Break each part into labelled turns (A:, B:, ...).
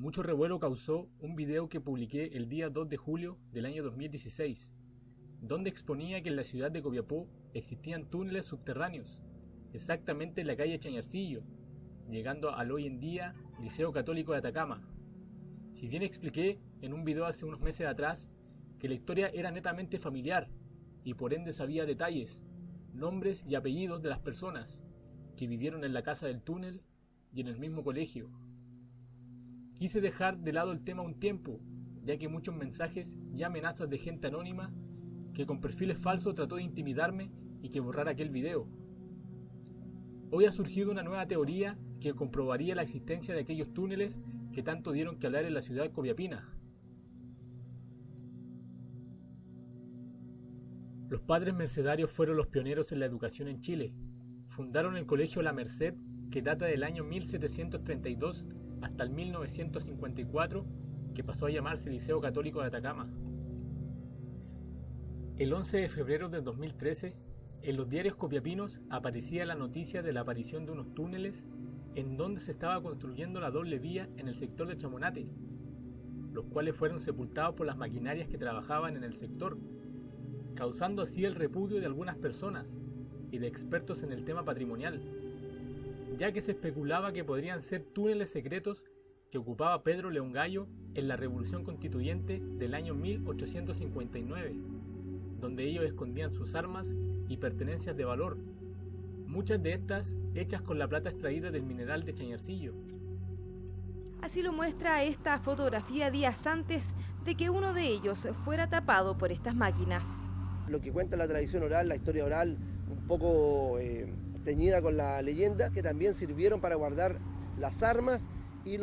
A: Mucho revuelo causó un video que publiqué el día 2 de julio del año 2016, donde exponía que en la ciudad de Copiapó existían túneles subterráneos, exactamente en la calle Chañarcillo, llegando al hoy en día Liceo Católico de Atacama. Si bien expliqué en un video hace unos meses atrás que la historia era netamente familiar y por ende sabía detalles, nombres y apellidos de las personas que vivieron en la casa del túnel y en el mismo colegio. Quise dejar de lado el tema un tiempo, ya que muchos mensajes y amenazas de gente anónima que con perfiles falsos trató de intimidarme y que borrara aquel video. Hoy ha surgido una nueva teoría que comprobaría la existencia de aquellos túneles que tanto dieron que hablar en la ciudad copiapina. Los padres mercedarios fueron los pioneros en la educación en Chile. Fundaron el colegio La Merced, que data del año 1732 hasta el 1954, que pasó a llamarse Liceo Católico de Atacama. El 11 de febrero de 2013, en los diarios copiapinos aparecía la noticia de la aparición de unos túneles en donde se estaba construyendo la doble vía en el sector de Chamonate, los cuales fueron sepultados por las maquinarias que trabajaban en el sector, causando así el repudio de algunas personas y de expertos en el tema patrimonial, ya que se especulaba que podrían ser túneles secretos que ocupaba Pedro León Gallo en la Revolución Constituyente del año 1859, donde ellos escondían sus armas y pertenencias de valor, muchas de estas hechas con la plata extraída del mineral de Chañarcillo.
B: Así lo muestra esta fotografía días antes de que uno de ellos fuera tapado por estas máquinas.
C: Lo que cuenta la tradición oral, la historia oral, un poco teñida con la leyenda, que también sirvieron para guardar las armas y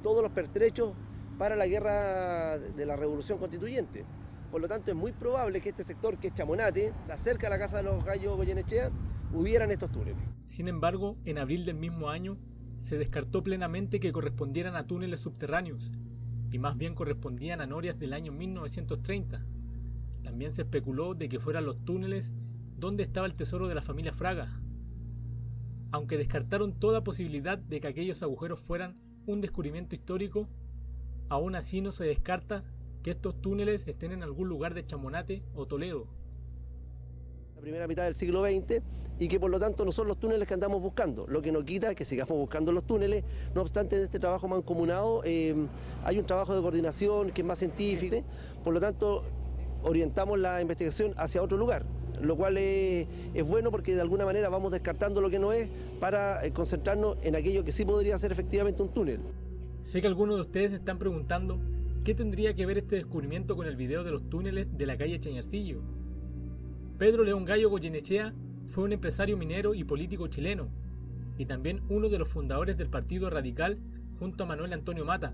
C: todos los pertrechos para la guerra de la Revolución Constituyente. Por lo tanto, es muy probable que este sector, que es Chamonate, cerca de la casa de los Gallos Goyenechea, hubieran estos túneles.
A: Sin embargo, en abril del mismo año, se descartó plenamente que correspondieran a túneles subterráneos, y más bien correspondían a norias del año 1930. También se especuló de que fueran los túneles donde estaba el tesoro de la familia Fraga. Aunque descartaron toda posibilidad de que aquellos agujeros fueran un descubrimiento histórico, aún así no se descarta que estos túneles estén en algún lugar de Chamonate o Toledo.
C: La primera mitad del siglo XX, y que por lo tanto no son los túneles que andamos buscando, lo que no quita que sigamos buscando los túneles. No obstante, en este trabajo mancomunado hay un trabajo de coordinación que es más científico, por lo tanto orientamos la investigación hacia otro lugar, lo cual es bueno porque de alguna manera vamos descartando lo que no es para concentrarnos en aquello que sí podría ser efectivamente un túnel.
A: Sé que algunos de ustedes se están preguntando ¿qué tendría que ver este descubrimiento con el video de los túneles de la calle Chañarcillo? Pedro León Gallo Goyenechea fue un empresario minero y político chileno, y también uno de los fundadores del Partido Radical junto a Manuel Antonio Mata.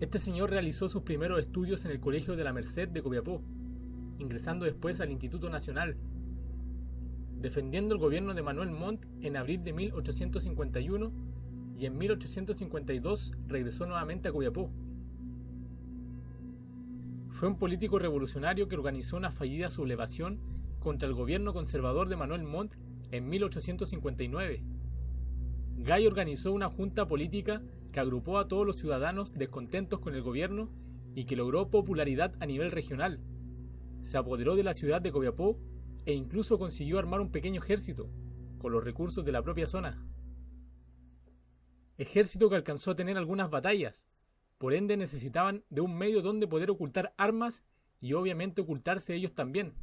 A: Este señor realizó sus primeros estudios en el Colegio de la Merced de Copiapó, ingresando después al Instituto Nacional, defendiendo el gobierno de Manuel Montt en abril de 1851, y en 1852 regresó nuevamente a Copiapó. Fue un político revolucionario que organizó una fallida sublevación contra el gobierno conservador de Manuel Montt en 1859. Gallo organizó una junta política que agrupó a todos los ciudadanos descontentos con el gobierno y que logró popularidad a nivel regional. Se apoderó de la ciudad de Copiapó e incluso consiguió armar un pequeño ejército con los recursos de la propia zona. Ejército que alcanzó a tener algunas batallas, por ende necesitaban de un medio donde poder ocultar armas y obviamente ocultarse ellos también.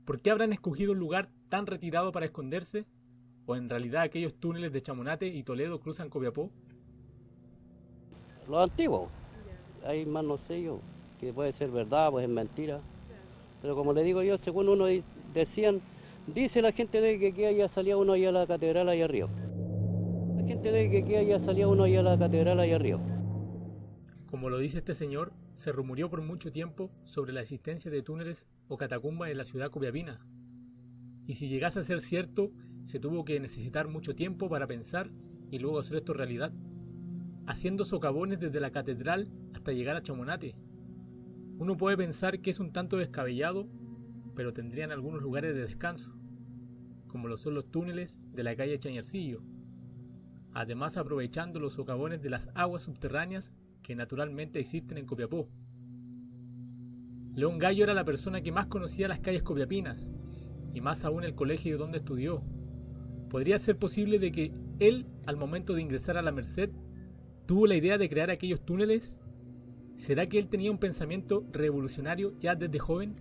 A: ¿Por qué habrán escogido un lugar tan retirado para esconderse? ¿O en realidad aquellos túneles de Chamonate y Toledo cruzan Copiapó?
D: Los antiguos, hay más no sé yo, que puede ser verdad, puede ser mentira, pero como le digo yo, según uno dice la gente de que aquí allá salía uno allá a la catedral allá arriba.
A: Como lo dice este señor, se rumoreó por mucho tiempo sobre la existencia de túneles o catacumbas en la ciudad copiapina. Y si llegase a ser cierto, se tuvo que necesitar mucho tiempo para pensar y luego hacer esto realidad, haciendo socavones desde la catedral hasta llegar a Chamonate. Uno puede pensar que es un tanto descabellado, pero tendrían algunos lugares de descanso, como lo son los túneles de la calle Chañarcillo. además aprovechando los socavones de las aguas subterráneas que naturalmente existen en Copiapó. León Gallo era la persona que más conocía las calles copiapinas, y más aún el colegio donde estudió. ¿Podría ser posible de que él, al momento de ingresar a la Merced, tuvo la idea de crear aquellos túneles? ¿Será que él tenía un pensamiento revolucionario ya desde joven?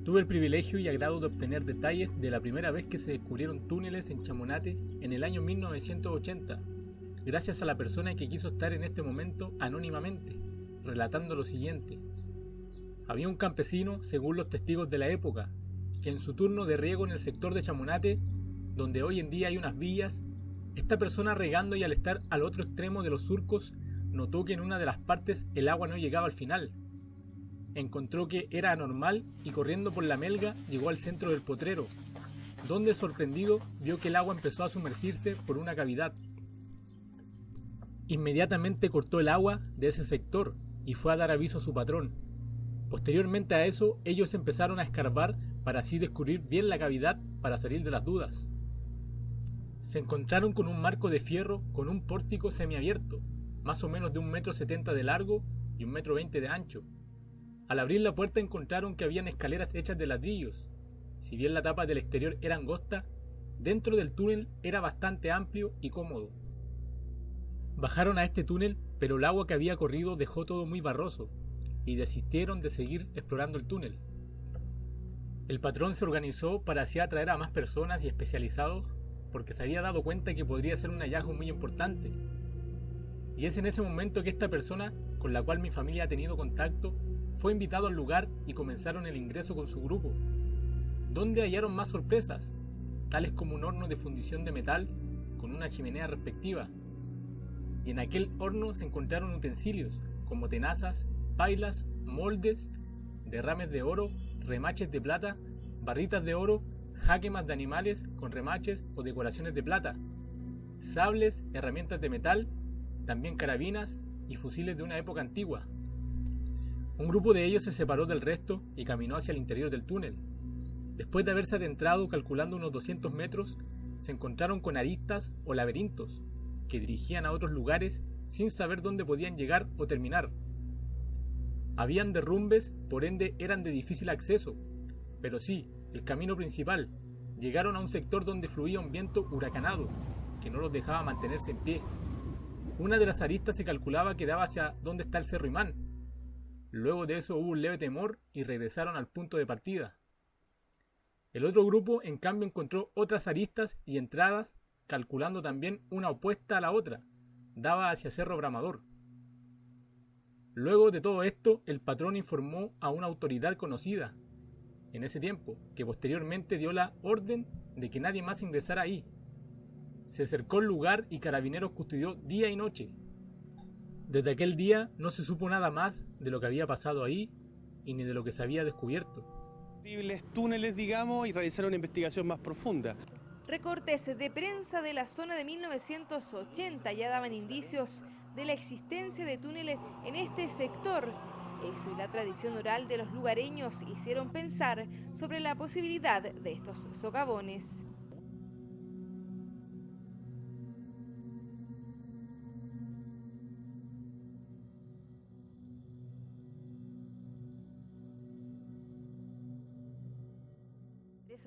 A: Tuve el privilegio y agrado de obtener detalles de la primera vez que se descubrieron túneles en Chamonate en el año 1980, gracias a la persona que quiso estar en este momento anónimamente, relatando lo siguiente. Había un campesino, según los testigos de la época, que en su turno de riego en el sector de Chamonate, donde hoy en día hay unas villas, esta persona regando y al estar al otro extremo de los surcos, notó que en una de las partes el agua no llegaba al final. Encontró que era anormal y corriendo por la melga llegó al centro del potrero, donde sorprendido vio que el agua empezó a sumergirse por una cavidad. Inmediatamente cortó el agua de ese sector y fue a dar aviso a su patrón. Posteriormente a eso, ellos empezaron a escarbar para así descubrir bien la cavidad para salir de las dudas. Se encontraron con un marco de fierro con un pórtico semiabierto, más o menos de 1,70 m de largo y 1,20 m de ancho. Al abrir la puerta encontraron que habían escaleras hechas de ladrillos. Si bien la tapa del exterior era angosta, dentro del túnel era bastante amplio y cómodo. Bajaron a este túnel, pero el agua que había corrido dejó todo muy barroso, y desistieron de seguir explorando el túnel. El patrón se organizó para así atraer a más personas y especializados, porque se había dado cuenta que podría ser un hallazgo muy importante. Y es en ese momento que esta persona, con la cual mi familia ha tenido contacto, fue invitado al lugar y comenzaron el ingreso con su grupo, donde hallaron más sorpresas, tales como un horno de fundición de metal con una chimenea respectiva. Y en aquel horno se encontraron utensilios como tenazas, pailas, moldes, derrames de oro, remaches de plata, barritas de oro, jáquemas de animales con remaches o decoraciones de plata, sables, herramientas de metal, también carabinas y fusiles de una época antigua. Un grupo de ellos se separó del resto y caminó hacia el interior del túnel. Después de haberse adentrado calculando unos 200 metros, se encontraron con aristas o laberintos que dirigían a otros lugares sin saber dónde podían llegar o terminar. Habían derrumbes, por ende eran de difícil acceso, pero sí, el camino principal. Llegaron a un sector donde fluía un viento huracanado, que no los dejaba mantenerse en pie. Una de las aristas se calculaba que daba hacia donde está el Cerro Imán. Luego de eso hubo un leve temor y regresaron al punto de partida. El otro grupo, en cambio, encontró otras aristas y entradas, calculando también una opuesta a la otra, daba hacia Cerro Bramador. Luego de todo esto, el patrón informó a una autoridad conocida en ese tiempo, que posteriormente dio la orden de que nadie más ingresara ahí. Se cercó el lugar y Carabineros custodió día y noche. Desde aquel día no se supo nada más de lo que había pasado ahí y ni de lo que se había descubierto.
E: Posibles túneles, digamos, y realizar una investigación más profunda.
B: Recortes de prensa de la zona de 1980 ya daban indicios de la existencia de túneles en este sector. Eso y la tradición oral de los lugareños hicieron pensar sobre la posibilidad de estos socavones.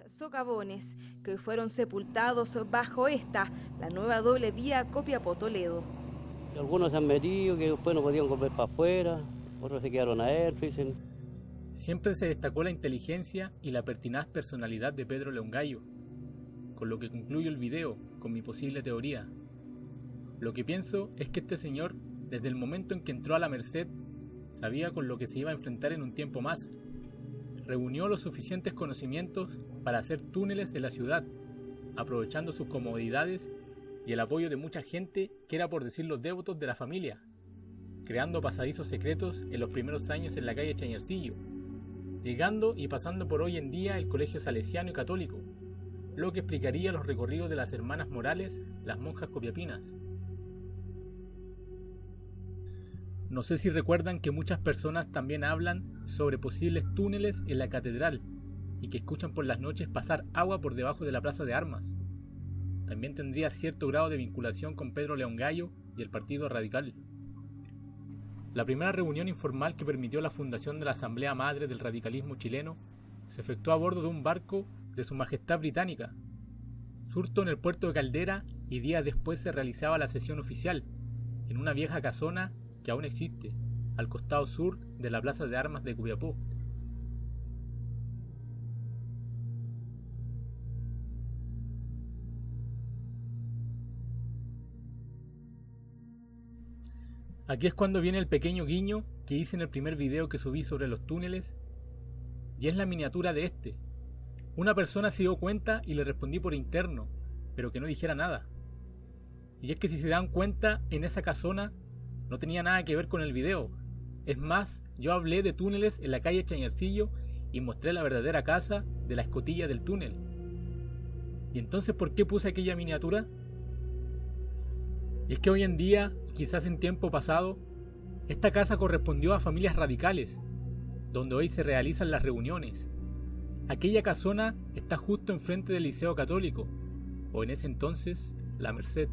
B: Socavones que hoy fueron sepultados bajo esta, la nueva doble vía Copiapó-Toledo.
D: Algunos se han metido que después no podían volver para afuera, otros se quedaron adentro.
A: Siempre se destacó la inteligencia y la pertinaz personalidad de Pedro León Gallo, con lo que concluyo el video con mi posible teoría. Lo que pienso es que este señor, desde el momento en que entró a la Merced, sabía con lo que se iba a enfrentar en un tiempo más. Reunió los suficientes conocimientos para hacer túneles en la ciudad, aprovechando sus comodidades y el apoyo de mucha gente que era, por decirlo, devotos de la familia, creando pasadizos secretos en los primeros años en la calle Chañarcillo, llegando y pasando por hoy en día el Colegio Salesiano y Católico, lo que explicaría los recorridos de las hermanas Morales, las monjas copiapinas. No sé si recuerdan que muchas personas también hablan sobre posibles túneles en la catedral y que escuchan por las noches pasar agua por debajo de la plaza de armas. También tendría cierto grado de vinculación con Pedro León Gallo y el Partido Radical. La primera reunión informal que permitió la fundación de la Asamblea Madre del Radicalismo chileno se efectuó a bordo de un barco de Su Majestad Británica. Surto en el puerto de Caldera y días después se realizaba la sesión oficial en una vieja casona que aún existe, al costado sur de la plaza de armas de Copiapó. Aquí es cuando viene el pequeño guiño que hice en el primer video que subí sobre los túneles, y es la miniatura de este. Una persona se dio cuenta y le respondí por interno, pero que no dijera nada. Y es que si se dan cuenta, en esa casona no tenía nada que ver con el video. Es más, yo hablé de túneles en la calle Chañarcillo y mostré la verdadera casa de la escotilla del túnel. ¿Y entonces por qué puse aquella miniatura? Y es que hoy en día, quizás en tiempo pasado, esta casa correspondió a familias radicales, donde hoy se realizan las reuniones. Aquella casona está justo enfrente del Liceo Católico, o en ese entonces, La Merced.